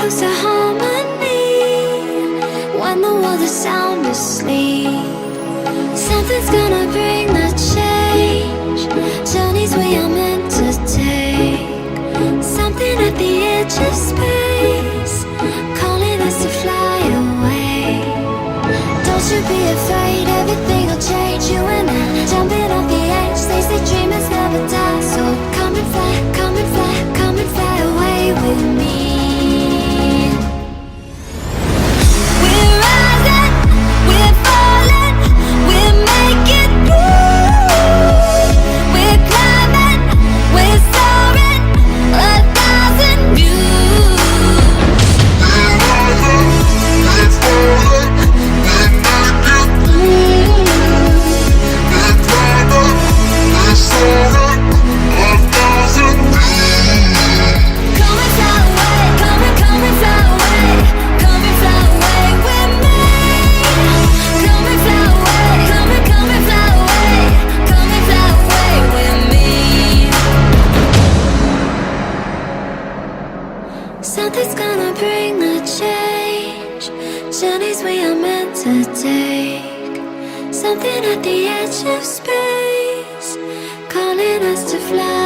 close to harmony when the world is sound asleep. Something's gonna bring the change. Journeys we are meant to take. Something at the edge of space, calling us to fly away. Don't you be afraid, everything will change. You and I, jumping off the edge. They say dreamers never die. So come and fly, come and fly, come and fly away with me. We're rising, we're falling, we're making through. We're climbing, we're soaring, 1,000 views. We're rising, we're falling, we're making through. We're climbing, we're soaring, 1,000 views. Come and fly away, come and fly away, come and fly away with me. Come and fly away, come and fly away, come and fly away with me. Something's gonna bring the change. Journeys we are meant to take. Something at the edge of space, calling us to fly